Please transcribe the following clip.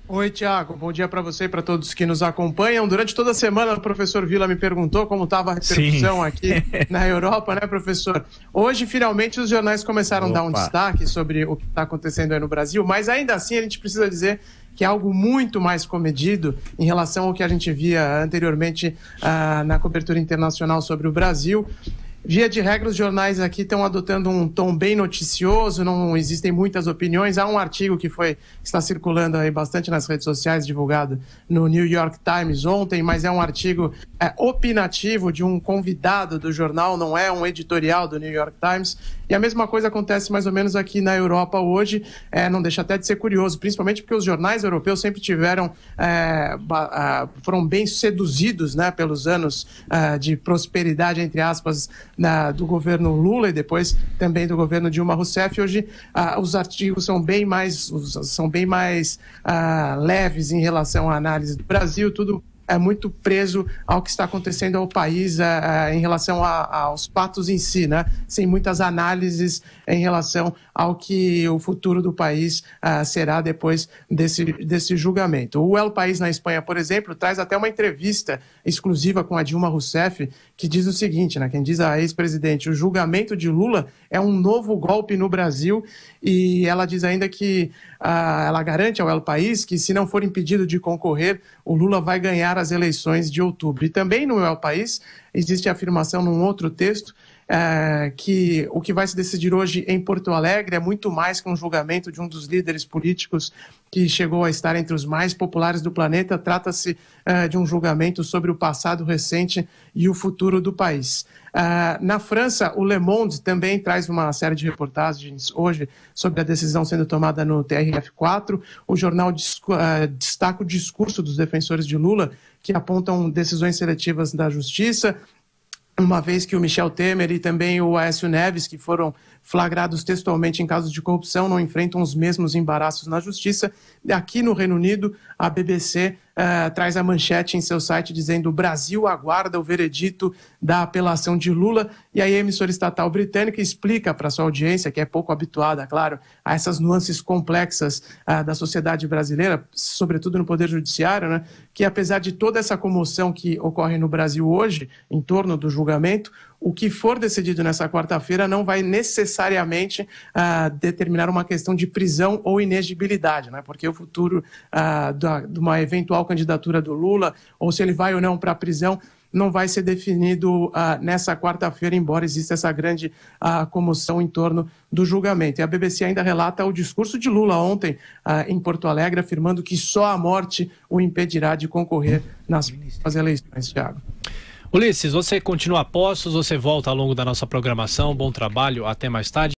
Oi, Tiago. Bom dia para você e para todos que nos acompanham. Durante toda a semana, o professor Vila me perguntou como estava a repercussão aqui na Europa, né, professor? Hoje, finalmente, os jornais começaram a dar um destaque sobre o que está acontecendo aí no Brasil, mas ainda assim a gente precisa dizer que é algo muito mais comedido em relação ao que a gente via anteriormente na cobertura internacional sobre o Brasil. Via de regra, os jornais aqui estão adotando um tom bem noticioso, não existem muitas opiniões. Há um artigo que está circulando aí bastante nas redes sociais, divulgado no New York Times ontem, mas é um artigo opinativo de um convidado do jornal, não é um editorial do New York Times. E a mesma coisa acontece mais ou menos aqui na Europa hoje, não deixa até de ser curioso, principalmente porque os jornais europeus sempre foram bem seduzidos, né, pelos anos de prosperidade, entre aspas, do governo Lula e depois também do governo Dilma Rousseff. Hoje os artigos são bem mais leves em relação à análise do Brasil, tudo é muito preso ao que está acontecendo ao país em relação aos fatos em si, né? Sem muitas análises em relação ao que o futuro do país será depois desse julgamento. O El País na Espanha, por exemplo, traz até uma entrevista exclusiva com a Dilma Rousseff, que diz o seguinte, né? Quem diz a ex-presidente: o julgamento de Lula é um novo golpe no Brasil, e ela diz ainda que ela garante ao El País que, se não for impedido de concorrer, o Lula vai ganhar as eleições de outubro. E também no El País existe a afirmação num outro texto que o que vai se decidir hoje em Porto Alegre é muito mais que um julgamento de um dos líderes políticos que chegou a estar entre os mais populares do planeta. Trata-se de um julgamento sobre o passado recente e o futuro do país. Na França, o Le Monde também traz uma série de reportagens hoje sobre a decisão sendo tomada no TRF4. O jornal destaca o discurso dos defensores de Lula, que apontam decisões seletivas da Justiça, uma vez que o Michel Temer e também o Aécio Neves, que foram flagrados textualmente em casos de corrupção, não enfrentam os mesmos embaraços na Justiça. Aqui no Reino Unido, a BBC traz a manchete em seu site dizendo: o Brasil aguarda o veredito da apelação de Lula. E aí a emissora estatal britânica explica para sua audiência, que é pouco habituada, claro, a essas nuances complexas da sociedade brasileira, sobretudo no Poder Judiciário, né, que apesar de toda essa comoção que ocorre no Brasil hoje, em torno do julgamento, o que for decidido nessa quarta-feira não vai necessariamente determinar uma questão de prisão ou inegibilidade, né? Porque o futuro de uma eventual candidatura do Lula, ou se ele vai ou não para a prisão, não vai ser definido nessa quarta-feira, embora exista essa grande comoção em torno do julgamento. E a BBC ainda relata o discurso de Lula ontem em Porto Alegre, afirmando que só a morte o impedirá de concorrer nas eleições, Thiago. Ulisses, você continua a postos, você volta ao longo da nossa programação. Bom trabalho, até mais tarde.